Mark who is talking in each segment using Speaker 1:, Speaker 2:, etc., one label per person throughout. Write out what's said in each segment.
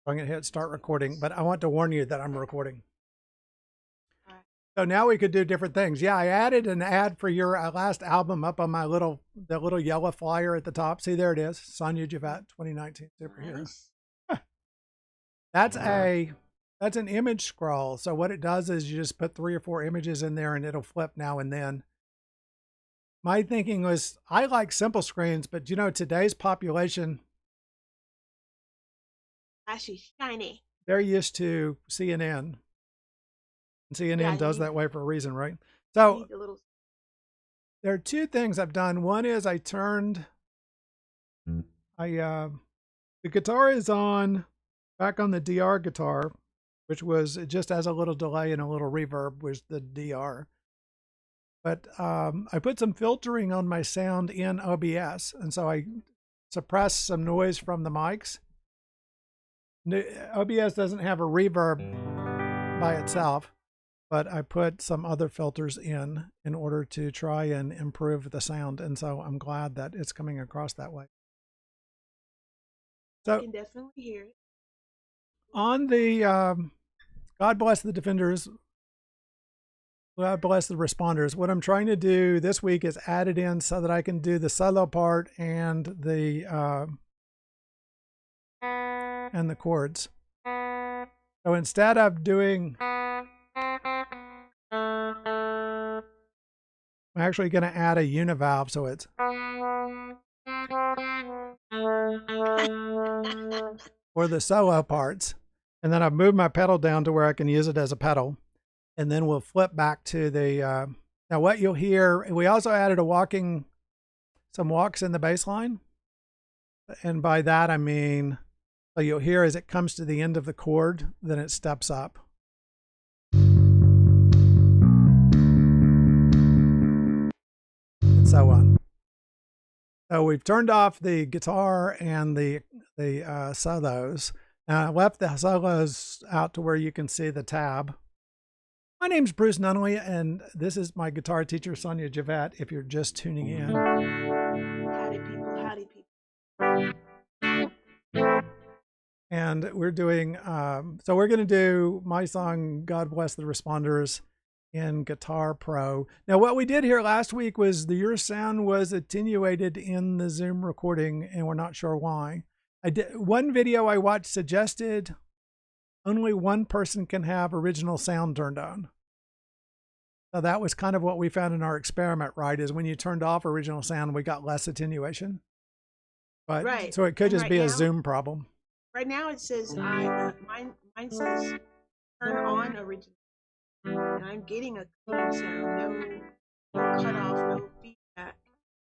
Speaker 1: I'm going to hit start recording, but I want to warn you that I'm recording. So now we could do different things. Yeah, I added an ad for your last album up on my the little yellow flyer at the top. See, there it is. Sonya Jevette, 2019 Superhero. Nice. That's an image scroll. So what it does is you just put 3 or 4 images in there and it'll flip now and then. My thinking was I like simple screens, but you know, today's population,
Speaker 2: flashy, shiny.
Speaker 1: They're used to CNN. And CNN does that way for a reason, right? So there are 2 things I've done. One is I turned, the guitar is back on the DR guitar, which was, it just has a little delay and a little reverb, was the DR. But I put some filtering on my sound in OBS, and so I suppressed some noise from the mics. OBS doesn't have a reverb by itself, but I put some other filters in order to try and improve the sound, and so I'm glad that it's coming across that way. So
Speaker 2: you can definitely hear it.
Speaker 1: On the God Bless the Defenders, God Bless the Responders, what I'm trying to do this week is add it in so that I can do the solo part and the chords. So instead of doing, I'm actually going to add a univalve, so it's for the solo parts, and then I've moved my pedal down to where I can use it as a pedal, and then we'll flip back to the now what you'll hear, we also added some walks in the bass line, and by that I mean, so you'll hear as it comes to the end of the chord, then it steps up. And so on. So we've turned off the guitar and the solos. Now I left the solos out to where you can see the tab. My name's Bruce Nunley, and this is my guitar teacher, Sonya Jevette, if you're just tuning in.
Speaker 2: Howdy people, howdy people.
Speaker 1: And we're doing, so we're going to do my song, God Bless the Responders, in Guitar Pro. Now what we did here last week was your sound was attenuated in the Zoom recording, and we're not sure why. One video I watched suggested only one person can have original sound turned on. So that was kind of what we found in our experiment, right? Is when you turned off original sound, we got less attenuation. But right. So it could just be a Zoom problem.
Speaker 2: Right now it says mine says turn on original. And I'm getting a clean sound, no cut off, no feedback.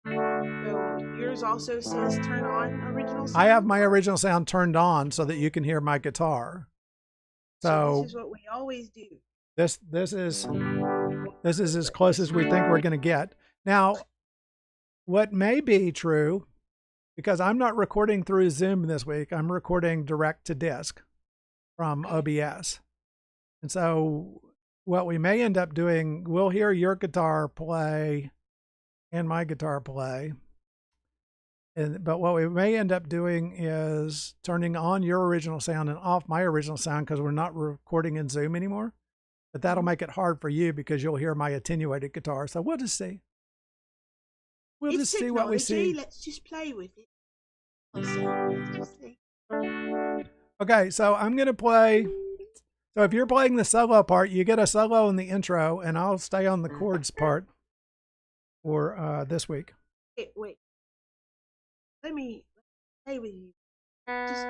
Speaker 2: So yours also says turn on original sound?
Speaker 1: I have my original sound turned on so that you can hear my guitar. So
Speaker 2: this is what we always do.
Speaker 1: This is as close as we think we're going to get. Now, what may be true, because I'm not recording through Zoom this week, I'm recording direct to disk from OBS. And so what we may end up doing, we'll hear your guitar play and my guitar play. But what we may end up doing is turning on your original sound and off my original sound, because we're not recording in Zoom anymore. But that'll make it hard for you because you'll hear my attenuated guitar. So we'll just see. We'll just see what we see.
Speaker 2: Let's just play with it. Let's just see.
Speaker 1: Okay, so I'm going to play. So if you're playing the solo part, you get a solo in the intro, and I'll stay on the chords part for this week.
Speaker 2: Wait. Let me play with you. Just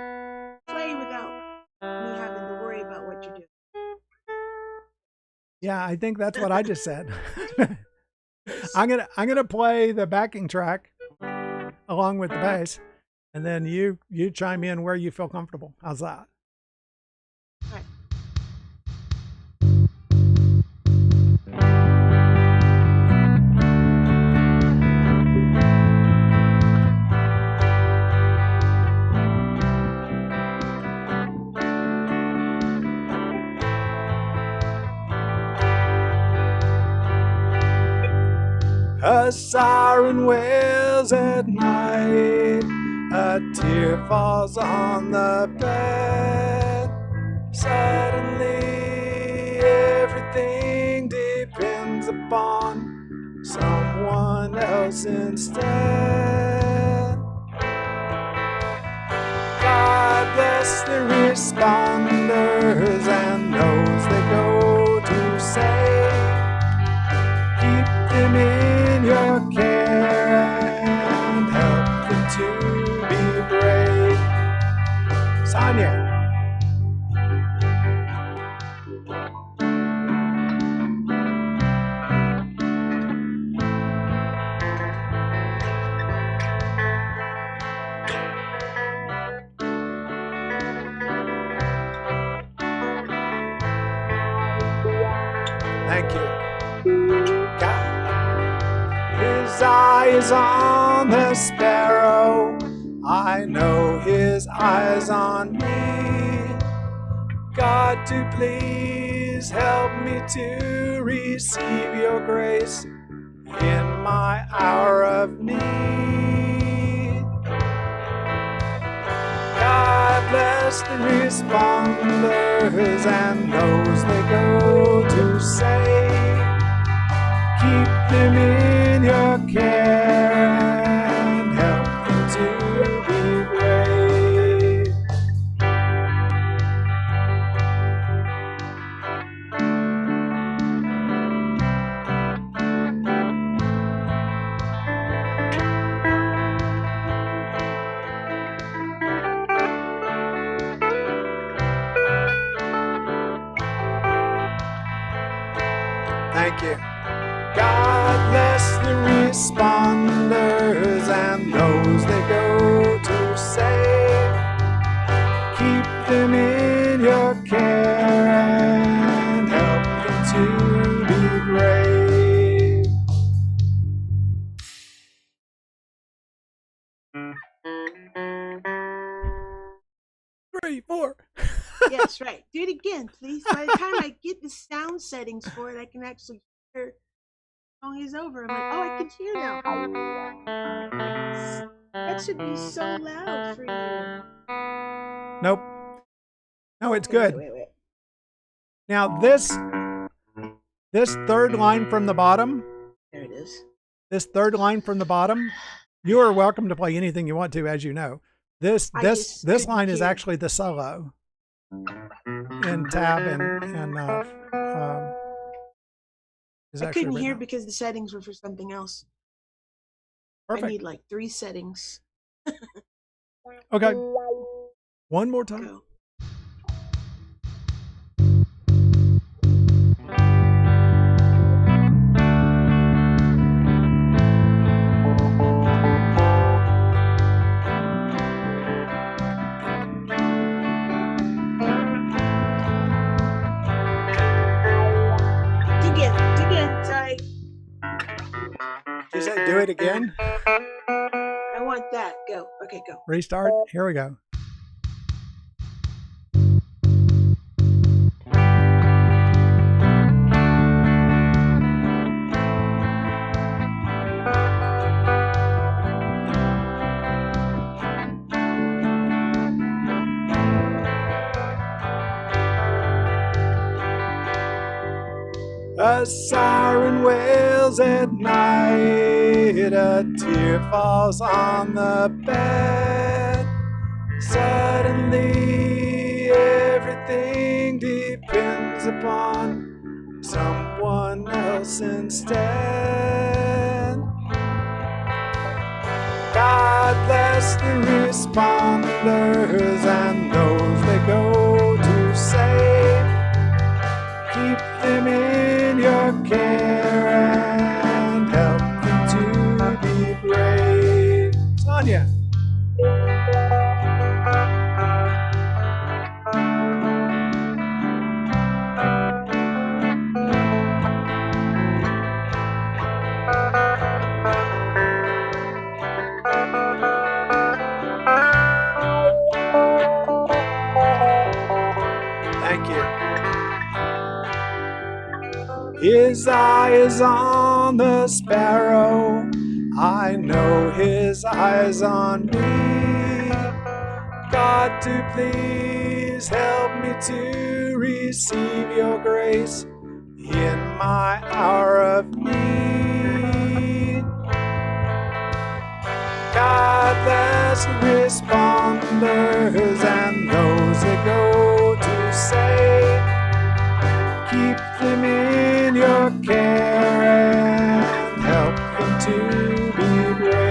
Speaker 2: play without me having to worry about what you're doing.
Speaker 1: Yeah, I think that's what I just said. I'm gonna play the backing track along with the bass, and then you chime in where you feel comfortable. How's that?
Speaker 2: All right.
Speaker 1: A siren wails at night, a tear falls on the bed. depends upon someone else instead. God bless the responders and those they go to say. Keep them in your care and help them to be brave. Sonya. Thank you. God. His eye is on the sparrow. I know his eyes on me. God, to please help me to receive your grace in my hour of need. God bless the responders and those they go to say. Keep them in your care and help them to be brave. Thank you. God bless the responders and those they go to say. Keep them in your care and help them to be brave. Three, four.
Speaker 2: Yes, right. Do it again, please. By the time I get the sound settings for it, I can actually hear the song is over. I'm like, oh, I can hear now. That should be so loud for you.
Speaker 1: Nope. No, it's
Speaker 2: Okay,
Speaker 1: good.
Speaker 2: wait.
Speaker 1: Now this third line from the bottom.
Speaker 2: There it is.
Speaker 1: This third line from the bottom. You are welcome to play anything you want to, as you know. This line is actually the solo in tab and is
Speaker 2: I couldn't hear
Speaker 1: written.
Speaker 2: because the settings were for something else.
Speaker 1: Perfect.
Speaker 2: I need like 3 settings.
Speaker 1: Okay. One more time.
Speaker 2: Go. Again, sorry.
Speaker 1: You said do it again?
Speaker 2: I want that. Go. Okay, go.
Speaker 1: Restart. Here we go. A siren wails at night, a tear falls on the bed. Suddenly everything depends upon someone else instead. God bless the responders and those they go to say. Keep them in your care and help them to be brave. Sonya. Thank you. His eye is on the sparrow. I know his eyes on me. God, to please help me to receive your grace in my hour of need. Godless responders and those that go to say, keep them in your care and help them to be brave.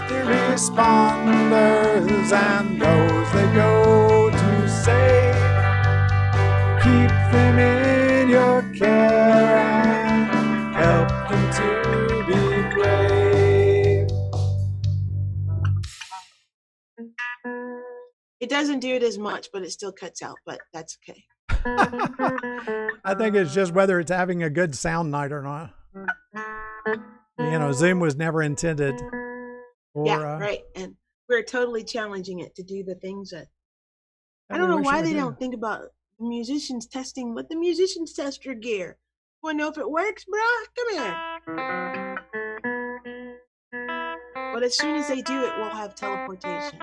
Speaker 1: The responders and those that go to say, keep them in your care and help them to be brave.
Speaker 2: It doesn't do it as much, but it still cuts out, but that's okay.
Speaker 1: I think it's just whether it's having a good sound night or not. You know, Zoom was never intended for...
Speaker 2: Yeah, right. And we're totally challenging it to do the things that... I don't know why they don't think about the musicians testing what the musicians test your gear. Want to know if it works, brah? Come here. But as soon as they do it, we'll have teleportation.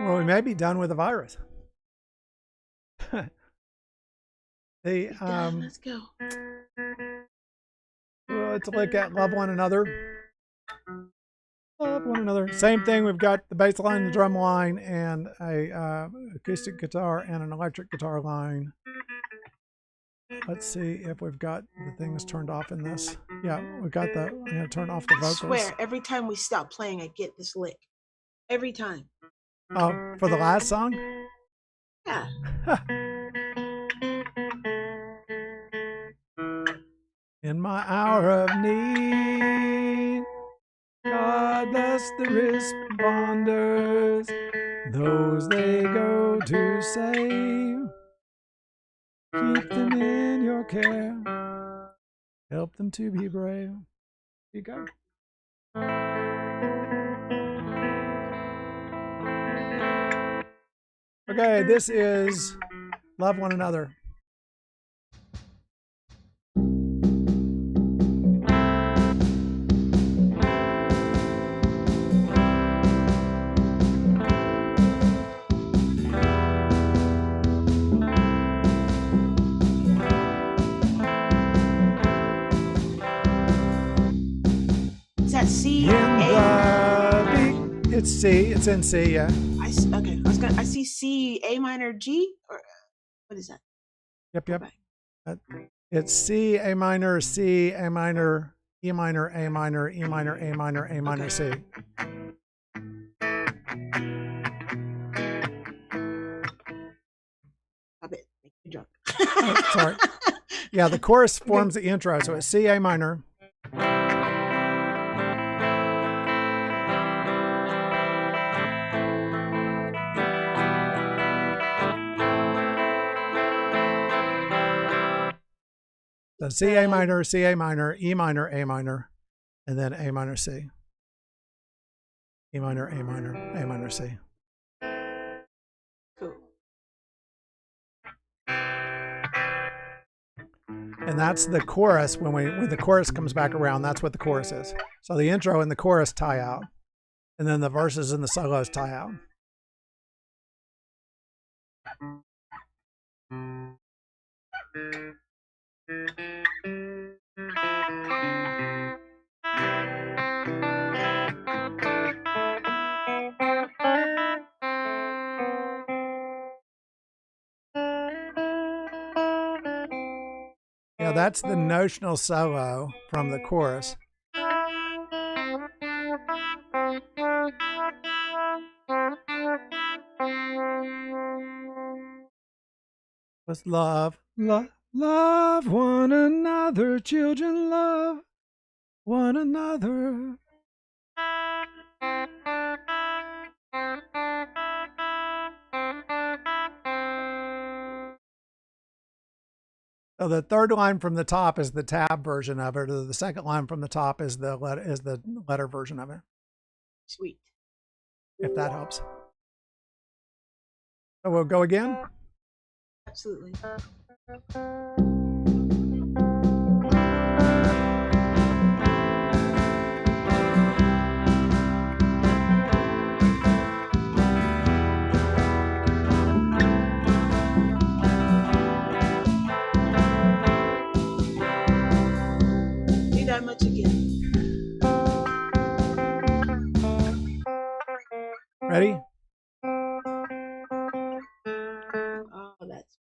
Speaker 1: Well, we may be done with the virus.
Speaker 2: Let's go.
Speaker 1: Well, let's look at love one another. Love one another. Same thing. We've got the bass line, the drum line, and a acoustic guitar and an electric guitar line. Let's see if we've got the things turned off in this. Yeah, we've got the... I'm going to turn off the vocals.
Speaker 2: I swear, every time we stop playing, I get this lick. Every time.
Speaker 1: Oh, for the last song?
Speaker 2: Yeah.
Speaker 1: In my hour of need, God bless the responders, those they go to save. Keep them in your care, help them to be brave. Here you go. Okay, this is Love One Another.
Speaker 2: Is that C?
Speaker 1: It's C. It's in C, yeah.
Speaker 2: Okay. I see C, A minor, G, or what is that?
Speaker 1: Yep. It's C, A minor, C, A minor, E minor, A minor, E minor, A minor, A minor, C.
Speaker 2: Stop it. Make me drunk.
Speaker 1: Oh, sorry. Yeah, the chorus forms the intro, so it's C, A minor. So C, A minor, C, A minor, E minor, A minor, and then A minor, C. E minor, A minor, A minor, C.
Speaker 2: Cool.
Speaker 1: And that's the chorus. When the chorus comes back around, that's what the chorus is. So the intro and the chorus tie out, and then the verses and the solos tie out. Yeah, that's the notional solo from the chorus. Was love one another, children, love one another. So the third line from the top is the tab version of it, or the second line from the top is the letter version of it.
Speaker 2: Sweet.
Speaker 1: If that helps. So we'll go again.
Speaker 2: Absolutely. Do that much again.
Speaker 1: Ready?
Speaker 2: Oh, that's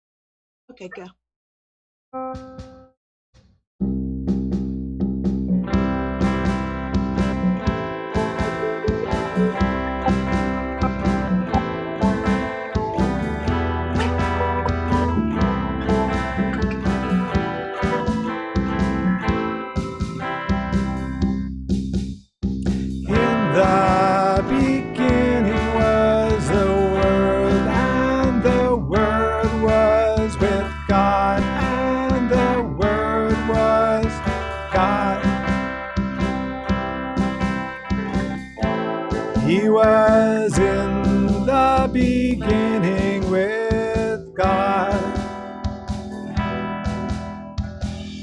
Speaker 2: okay. Go.
Speaker 1: In the beginning was the Word, and the Word was with God, and the Word was God. He was in the beginning with God.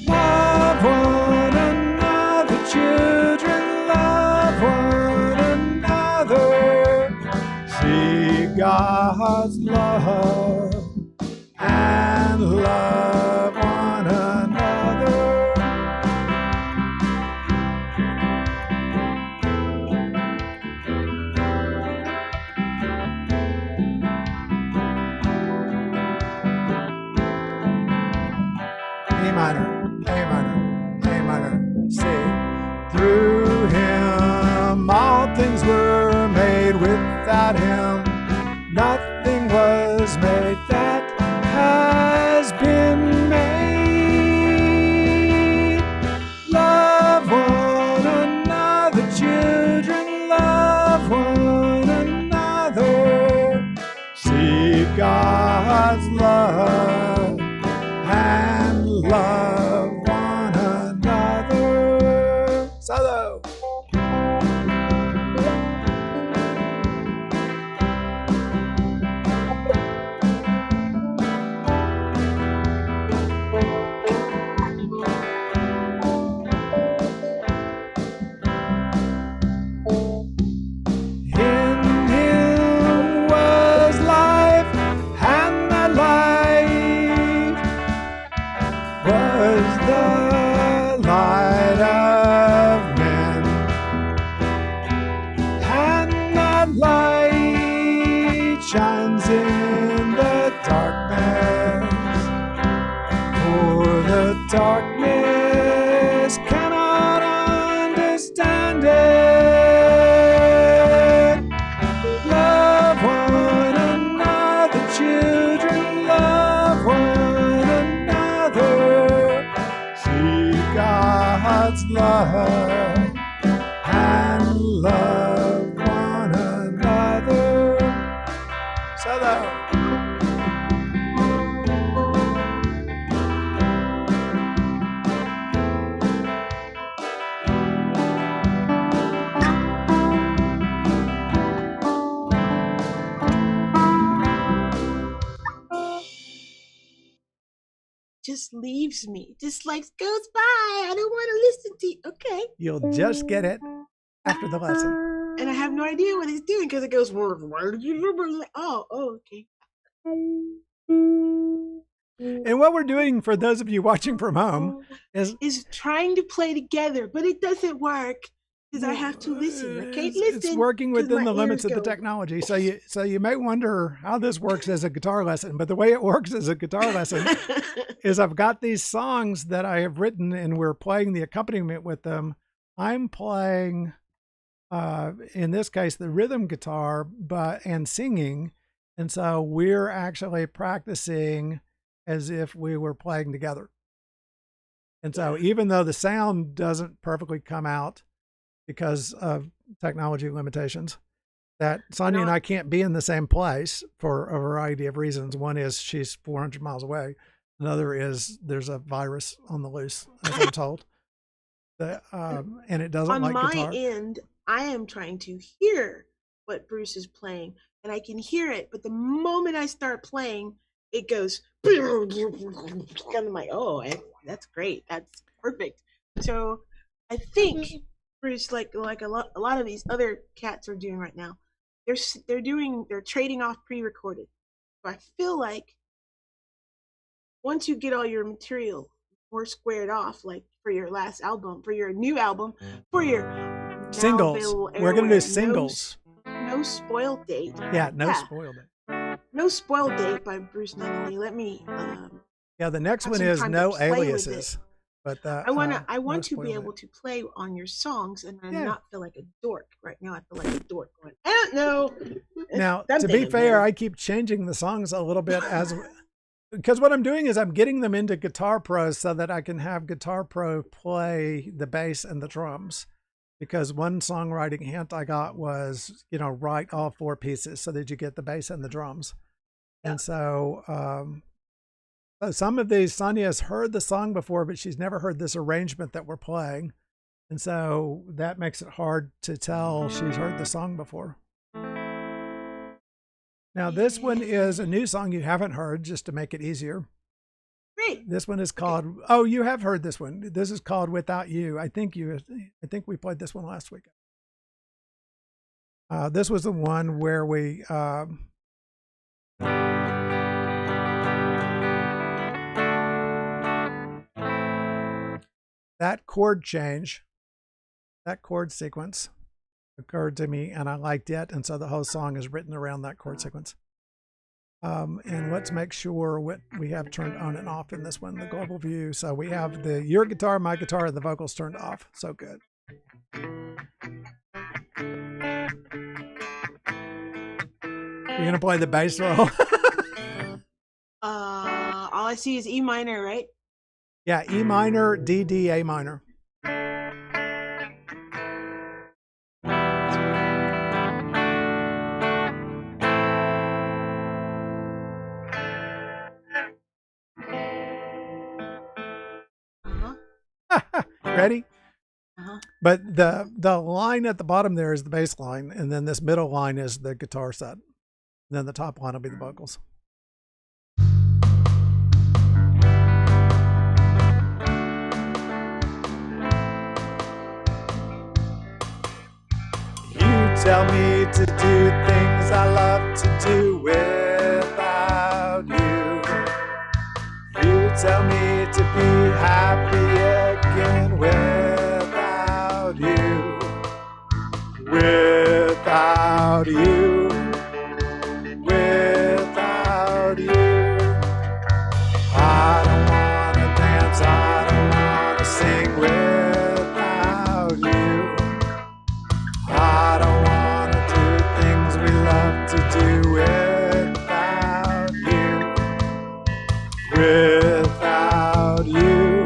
Speaker 1: Love one another, children, love one another. See God's love and love one another. A minor, A minor, A minor, C. Through him all things were made, without him nothing was made that has been made. Love one another, children, love one another. See God's love and love one another. Solo. In him was life, and the life was the light of men, and that light shines in the darkness, for the darkness cannot understand it. Love one another, children, love one another. See God's love and love one another. Solo.
Speaker 2: Just leaves me. Just like goes by. I don't want to listen to you. Okay.
Speaker 1: You'll just get it after the lesson.
Speaker 2: And I have no idea what he's doing because it goes, well, why did you remember? Like, oh, okay.
Speaker 1: And what we're doing for those of you watching from home is
Speaker 2: trying to play together, but it doesn't work because I have to listen. I can't listen.
Speaker 1: It's working
Speaker 2: 'cause
Speaker 1: within
Speaker 2: my
Speaker 1: the limits
Speaker 2: ears
Speaker 1: of the
Speaker 2: go.
Speaker 1: technology. So you may wonder how this works as a guitar lesson, but the way it works as a guitar lesson is I've got these songs that I have written and we're playing the accompaniment with them. I'm playing, in this case, the rhythm guitar, and singing. And so we're actually practicing as if we were playing together. And so even though the sound doesn't perfectly come out because of technology limitations, that Sonya and I can't be in the same place for a variety of reasons. One is she's 400 miles away. Another is there's a virus on the loose, as I'm told. And it doesn't
Speaker 2: On
Speaker 1: like
Speaker 2: my
Speaker 1: guitar.
Speaker 2: end, I am trying to hear what Bruce is playing, and I can hear it, but the moment I start playing, it goes. I'm like, oh, that's great. That's perfect. So I think Bruce, like a lot of these other cats are doing right now, they're trading off pre-recorded. So I feel like once you get all your material more squared off, like for your last album, for your new album, for your now
Speaker 1: Singles.
Speaker 2: available
Speaker 1: We're going to do
Speaker 2: airware,
Speaker 1: singles.
Speaker 2: No spoiled date.
Speaker 1: Yeah, no spoiled date.
Speaker 2: No spoiled date by Bruce Nunley. Let me.
Speaker 1: Yeah, the next
Speaker 2: have
Speaker 1: one
Speaker 2: some
Speaker 1: is
Speaker 2: time to
Speaker 1: no
Speaker 2: play with
Speaker 1: aliases. But
Speaker 2: I want
Speaker 1: no
Speaker 2: to be
Speaker 1: spoiled
Speaker 2: able
Speaker 1: date.
Speaker 2: to play on your songs and
Speaker 1: Yeah.
Speaker 2: not feel like a dork. Right now, I feel like a dork going, I don't know.
Speaker 1: Now, to be fair, I keep changing the songs a little bit because what I'm doing is I'm getting them into Guitar Pro so that I can have Guitar Pro play the bass and the drums. Because one songwriting hint I got was, write all 4 pieces so that you get the bass and the drums. Yeah. And so some of these, Sonya's heard the song before, but she's never heard this arrangement that we're playing. And so that makes it hard to tell she's heard the song before. Now, this one is a new song you haven't heard, just to make it easier.
Speaker 2: Great.
Speaker 1: This one is called, oh, you have heard this one. This is called Without You. I think we played this one last week. This was the one where we, that chord change, that chord sequence occurred to me and I liked it. And so the whole song is written around that chord sequence. And let's make sure what we have turned on and off in this one, the global view. So we have your guitar, my guitar, and the vocals turned off. So good. You're going to play the bass roll?
Speaker 2: All I see is E minor, right?
Speaker 1: Yeah, E minor, D, D, A minor. Ready? But the line at the bottom there is the bass line, and then this middle line is the guitar set. And then the top line will be the vocals. You tell me to do things I love to do without you. You tell me to be happy again without you. Without you. Without you. I don't want to dance, I don't want to sing without you. I don't want to do things we love to do without you. Without you.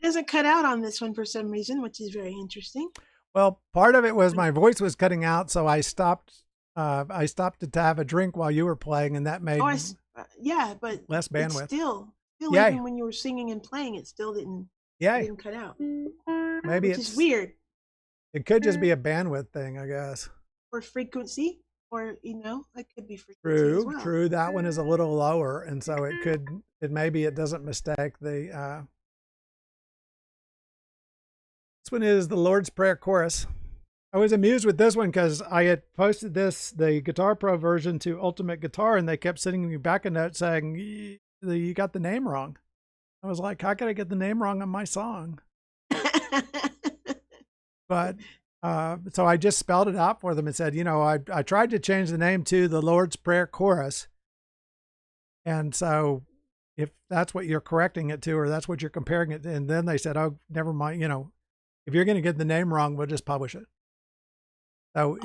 Speaker 2: doesn't cut out on this one for some reason, which is very interesting.
Speaker 1: Well, part of it was my voice was cutting out, so I stopped. I stopped to have a drink while you were playing, and that made
Speaker 2: yeah, but
Speaker 1: less bandwidth.
Speaker 2: Still
Speaker 1: Yay.
Speaker 2: Even when you were singing and playing, it still didn't cut out.
Speaker 1: Maybe
Speaker 2: it's weird.
Speaker 1: It could just be a bandwidth thing, I guess.
Speaker 2: Or frequency, or it could be frequency as well.
Speaker 1: True. That one is a little lower, and so maybe it doesn't mistake the. This one is the Lord's Prayer chorus. I was amused with this one because I had posted the Guitar Pro version to Ultimate Guitar, and they kept sending me back a note saying, you got the name wrong. I was like, how could I get the name wrong on my song? But so I just spelled it out for them and said, I tried to change the name to the Lord's Prayer chorus. And so if that's what you're correcting it to, or that's what you're comparing it to, and then they said, oh, never mind, if you're going to get the name wrong, we'll just publish it. So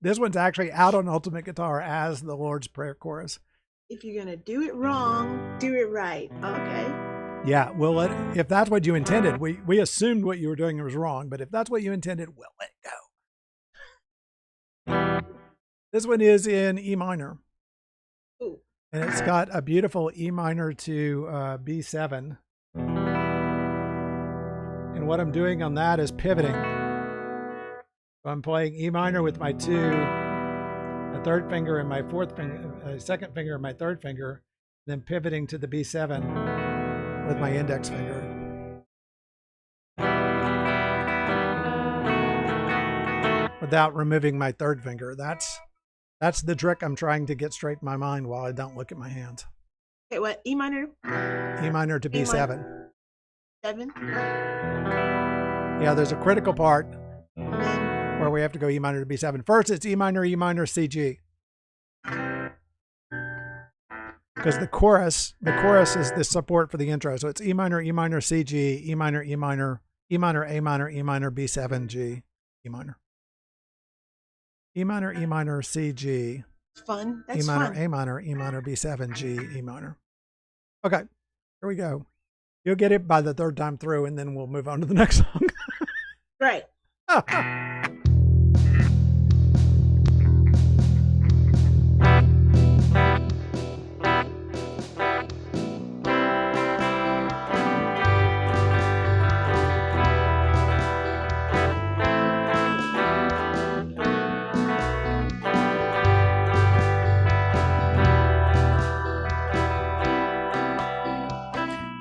Speaker 1: this one's actually out on Ultimate Guitar as the Lord's Prayer chorus.
Speaker 2: If you're going to do it wrong, do it right. Okay.
Speaker 1: Yeah, if that's what you intended, we assumed what you were doing was wrong, but if that's what you intended, we'll let it go. This one is in E minor.
Speaker 2: Ooh.
Speaker 1: And it's got a beautiful E minor to B7. And what I'm doing on that is pivoting. So I'm playing E minor with my third finger and my second finger and my third finger, then pivoting to the B7 with my index finger. Without removing my third finger. That's the trick I'm trying to get straight in my mind while I don't look at my hands.
Speaker 2: Okay, what? E minor?
Speaker 1: E minor to B7.
Speaker 2: 7?
Speaker 1: Yeah, there's a critical part where we have to go E minor to B7. First, it's E minor, C, G. Because the chorus is the support for the intro. So it's E minor, C, G, E minor, A minor, E minor, B7, G, E minor. E minor, C, G.
Speaker 2: Fun. That's
Speaker 1: fun.
Speaker 2: A
Speaker 1: minor, B7, G, E minor. Okay, here we go. You'll get it by the third time through, and then we'll move on to the next song.
Speaker 2: Right.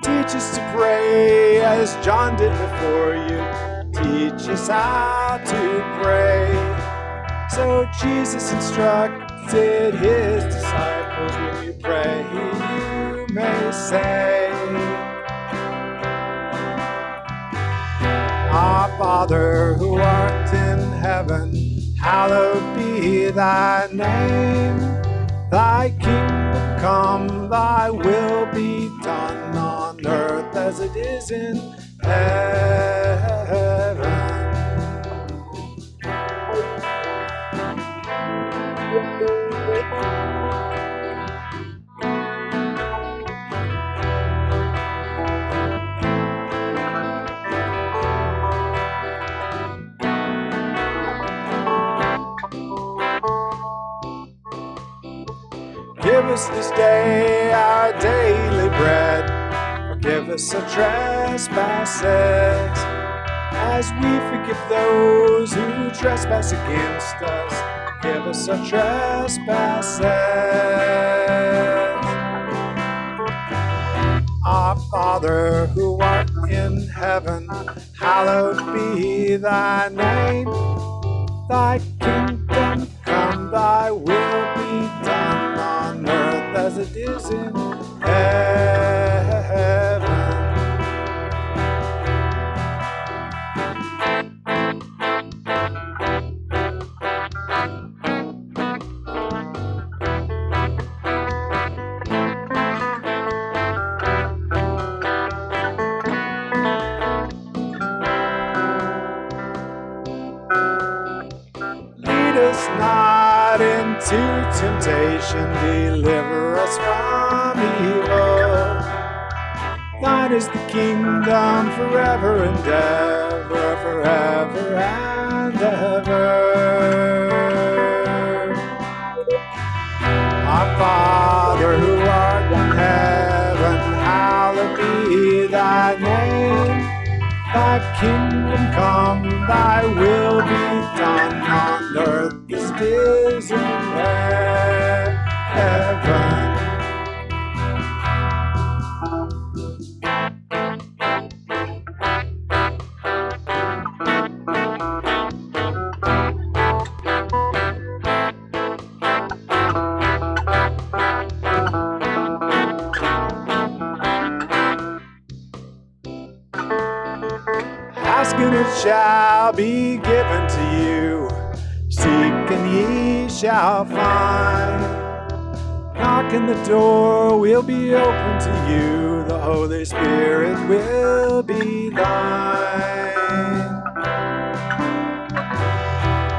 Speaker 1: Teach us to pray as John did before you. Teach us how to pray. So Jesus instructed his disciples, when you pray, you may say, Our Father who art in heaven, hallowed be thy name. Thy kingdom come, thy will be done on earth as it is in heaven. Give us this day our daily bread. Forgive us our trespasses, as we forgive those who trespass against us. Give us our trespasses. Our Father who art in heaven, hallowed be thy name. Thy kingdom come, thy will be done on earth as it is in heaven. Lead us not into temptation, deliver us from evil. Thine is the kingdom forever and ever, forever and ever. Our Father who art in heaven, hallowed be thy name. Thy kingdom come, thy will be done on earth as it is in heaven. Ask and it shall be given to you. Seek and ye shall find. Knock and the door will be open to you. The Holy Spirit will be thine.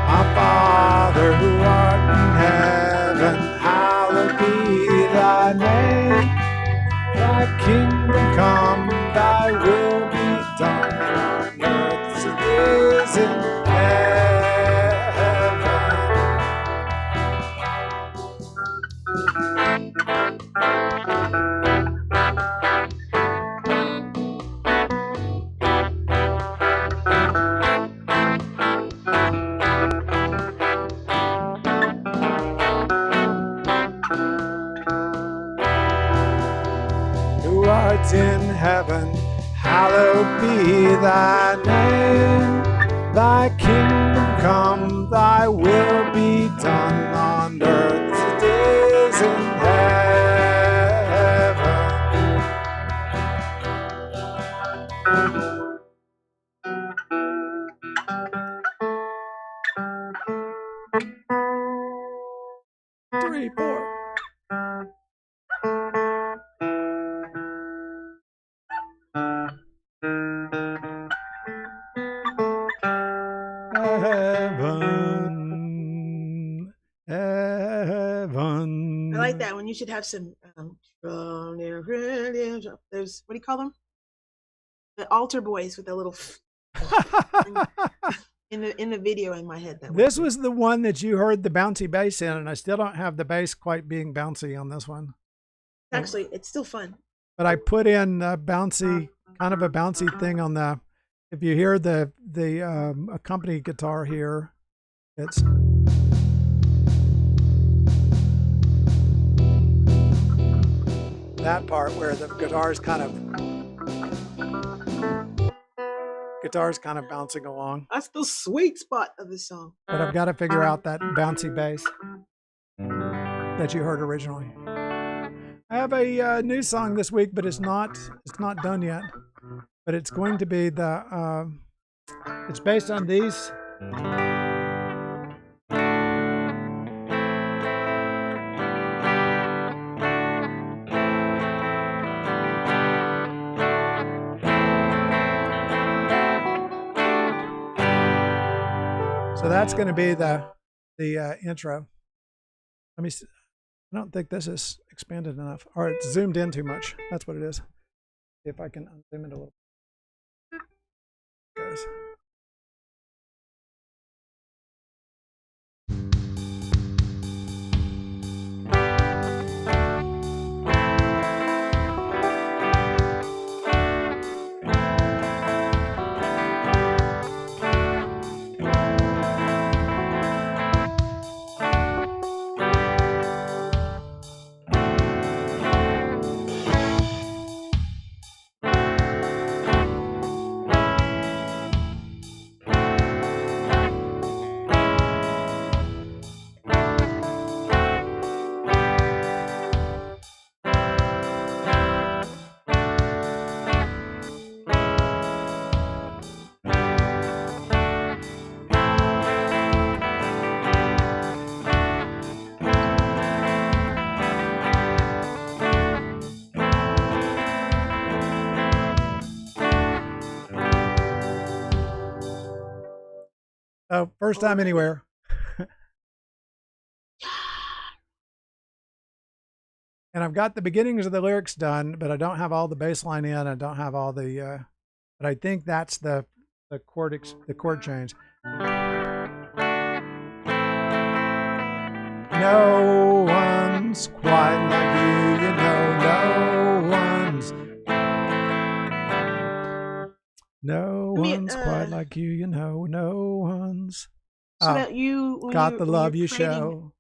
Speaker 1: Our Father who art in heaven, hallowed be thy name. Thy kingdom come, thy will be done on earth as it is in heaven. Who art in heaven, hallowed be thy name. Thy kingdom come, thy will be done on earth as it is in heaven. 3, 4. Heaven, heaven.
Speaker 2: I like that one. You should have some those, what do you call them? The altar boys with the little in the video in my head.
Speaker 1: This was the one that you heard the bouncy bass in, and I still don't have the bass quite being bouncy on this one.
Speaker 2: Actually, it's still fun.
Speaker 1: But I put in a bouncy, kind of a bouncy thing on the. If you hear the accompanied guitar here, it's. That part where the guitar's kind of bouncing along.
Speaker 2: That's the sweet spot of the song.
Speaker 1: But I've got to figure out that bouncy bass that you heard originally. I have a new song this week, but it's not done yet. But it's going to be the. It's based on these. So that's going to be the intro. Let me see. I don't think this is expanded enough. Or it's zoomed in too much. That's what it is. See if I can unzoom it a little. Goes. Oh, first time anywhere. And I've got the beginnings of the lyrics done, but I don't have all the bass line in. I don't have all the, but I think that's the chord change. No one's quite like you, you know. No one's quite like you, you know. No one's.
Speaker 2: So that you
Speaker 1: got the love you show.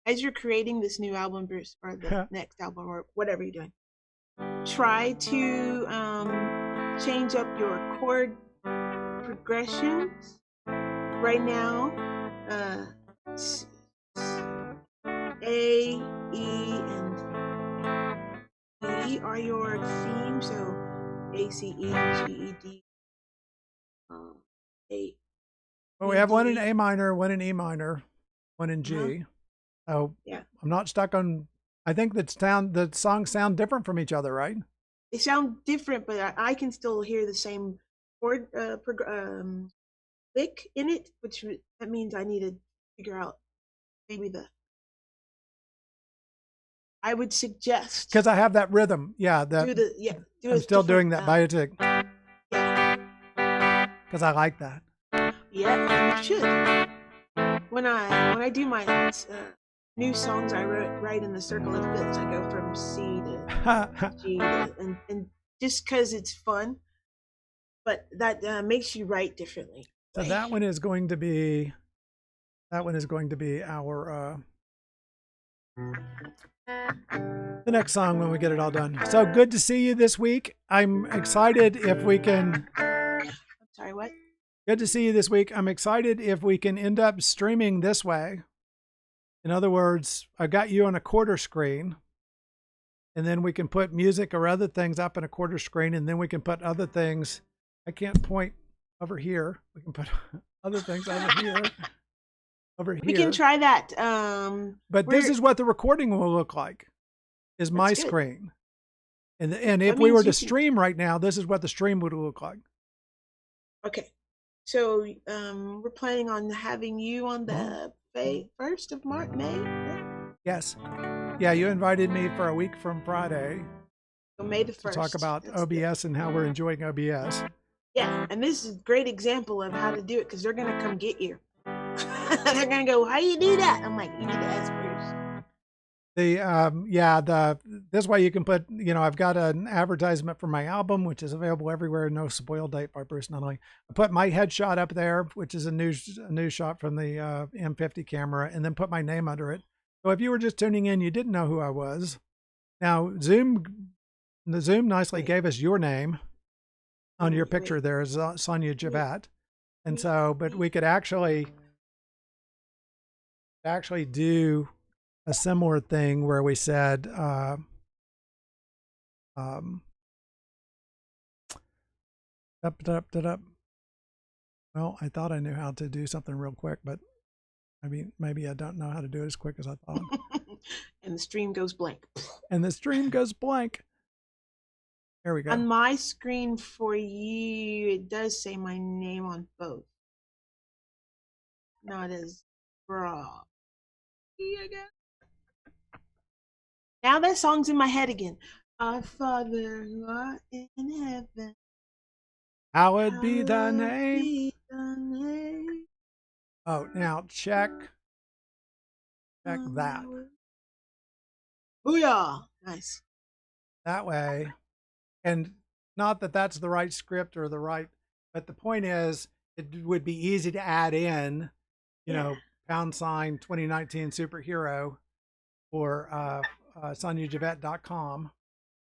Speaker 2: As you're creating this new album, Bruce, or the next album, or whatever you're doing, try to change up your chord progressions. Right now, A, E, and E are your themes. So A, C, E, G, E, D, A.
Speaker 1: Well, we have one in A minor, one in E minor, one in G. So
Speaker 2: yeah,
Speaker 1: I'm not stuck on. I think the songs sound different from each other, right?
Speaker 2: They sound different, but I can still hear the same chord lick in it, which that means I need to figure out maybe I would suggest,
Speaker 1: because I have that rhythm. Yeah, I'm still doing that biotic.
Speaker 2: Yeah,
Speaker 1: because I like that.
Speaker 2: Yeah, you should. When I do my new songs, I write in the circle of fifths. I go from C to G and just because it's fun, but that makes you write differently.
Speaker 1: So that one is going to be our the next song when we get it all done. So good to see you this week. I'm excited if we can.
Speaker 2: I'm sorry, what?
Speaker 1: Good to see you this week. I'm excited if we can end up streaming this way. In other words, I got you on a quarter screen, and then we can put music or other things up in a quarter screen, and then we can put other things. I can't point over here. We can put other things over here. Over here.
Speaker 2: We can try that.
Speaker 1: But this is what the recording will look like, is my screen. And if we were to stream right now, this is what the stream would look like.
Speaker 2: Okay. So we're planning on having you on the 1st of May, right?
Speaker 1: Yes. Yeah, you invited me for a week from Friday.
Speaker 2: So May the 1st.
Speaker 1: To talk about OBS and how we're enjoying OBS.
Speaker 2: Yeah, and this is a great example of how to do it because they're going to come get you. They're going to go, how you do that? I'm like, you need to ask Bruce.
Speaker 1: This way you can put, I've got an advertisement for my album, which is available everywhere. No Spoiled Date by Bruce Nunley. I put my headshot up there, which is a new shot from the M50 camera, and then put my name under it. So if you were just tuning in, you didn't know who I was. Now Zoom nicely gave us your name on your picture. There is Sonya Jevette, and so, but we could actually do a similar thing where we said, well, I thought I knew how to do something real quick, but I mean, maybe I don't know how to do it as quick as I thought.
Speaker 2: And the stream goes blank.
Speaker 1: And the stream goes blank. There we go.
Speaker 2: On my screen for you, it does say my name on both. Not as broad. Now that song's in my head again. Our Father who art in heaven,
Speaker 1: hallowed be thy name. Oh, now check that.
Speaker 2: Booyah! Nice.
Speaker 1: That way, and not that that's the right script or the right, but the point is, it would be easy to add in, # 2019 superhero or SonyaJevette.com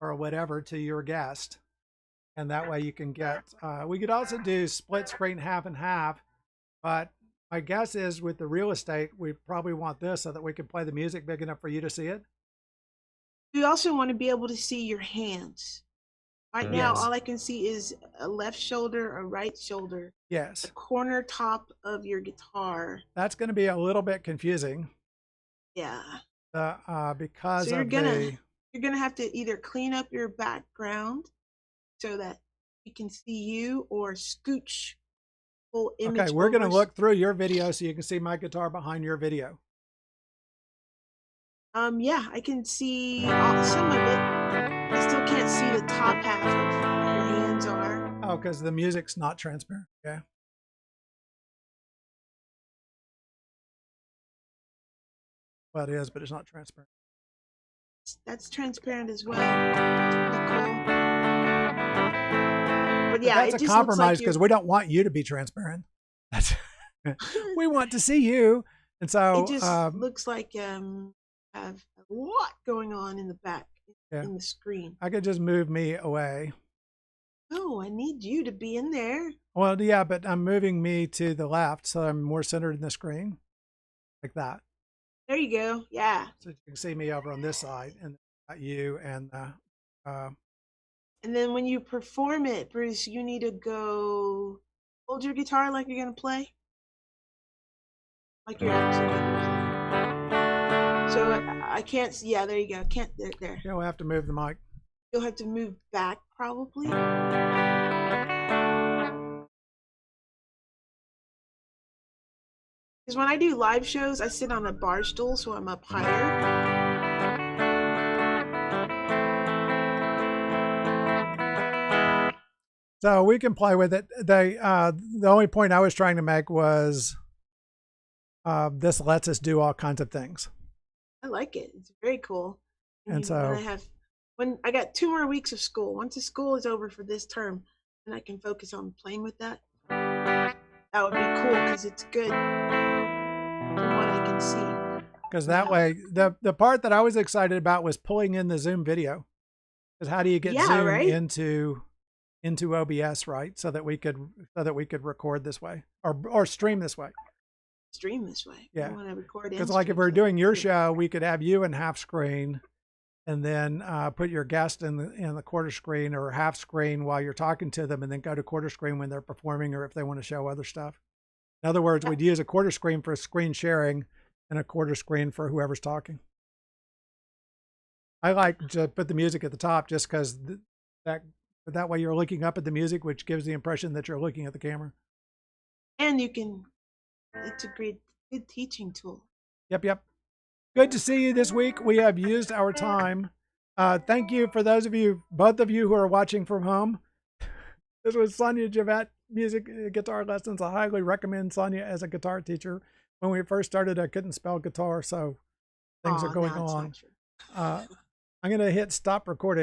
Speaker 1: or whatever to your guest. And that way you can get, we could also do split screen half and half, but my guess is with the real estate, we probably want this so that we can play the music big enough for you to see it.
Speaker 2: We also want to be able to see your hands. Right now, all I can see is a left shoulder, a right shoulder.
Speaker 1: Yes.
Speaker 2: The corner top of your guitar.
Speaker 1: That's going to be a little bit confusing.
Speaker 2: Yeah.
Speaker 1: Because
Speaker 2: so you're gonna have to either clean up your background so that we can see you, or scooch full image.
Speaker 1: Okay, we're gonna look through your video so you can see my guitar behind your video.
Speaker 2: Yeah, I can see some of it. I still can't see the top half of where your hands are.
Speaker 1: Oh, because the music's not transparent. Okay. Well, it is, but it's not transparent.
Speaker 2: That's transparent as well. Cool. But
Speaker 1: But
Speaker 2: yeah,
Speaker 1: that's
Speaker 2: it
Speaker 1: a
Speaker 2: just looks
Speaker 1: compromise
Speaker 2: like
Speaker 1: because we don't want you to be transparent. That's we want to see you, and so
Speaker 2: it just looks like have a lot going on in the back
Speaker 1: yeah,
Speaker 2: in the screen.
Speaker 1: I could just move me away.
Speaker 2: Oh, I need you to be in there.
Speaker 1: Well, yeah, but I'm moving me to the left, so I'm more centered in the screen, like that.
Speaker 2: There you go. Yeah.
Speaker 1: So you can see me over on this side, and you and
Speaker 2: And then when you perform it, Bruce, you need to go hold your guitar like you're gonna play, like you're actually gonna play. So I can't. Yeah, there you go. Can't there.
Speaker 1: yeah, we'll have to move the mic.
Speaker 2: You'll have to move back probably. Because when I do live shows, I sit on a bar stool, so I'm up higher.
Speaker 1: So we can play with it. The only point I was trying to make was this lets us do all kinds of things.
Speaker 2: I like it. It's very cool.
Speaker 1: And so
Speaker 2: when I got 2 more weeks of school. Once the school is over for this term, and I can focus on playing with that. That would be cool because it's good from what I can see.
Speaker 1: Because that way, the part that I was excited about was pulling in the Zoom video. Because how do you get Zoom
Speaker 2: right?
Speaker 1: into OBS, right? So that we could record this way or stream this way.
Speaker 2: Stream this way.
Speaker 1: Yeah.
Speaker 2: I want to record.
Speaker 1: Because like if we're doing your show, we could have you in half screen, and then put your guest in the quarter screen or half screen while you're talking to them, and then go to quarter screen when they're performing or if they want to show other stuff. In other words, we'd use a quarter screen for screen sharing and a quarter screen for whoever's talking. I like to put the music at the top just because that way you're looking up at the music, which gives the impression that you're looking at the camera.
Speaker 2: And it's a great good teaching tool.
Speaker 1: Yep. Good to see you this week. We have used our time. Thank you for both of you who are watching from home. This was Sonya Jevette, music guitar lessons. I highly recommend Sonya as a guitar teacher. When we first started, I couldn't spell guitar, so things are going on. I'm going to hit stop recording.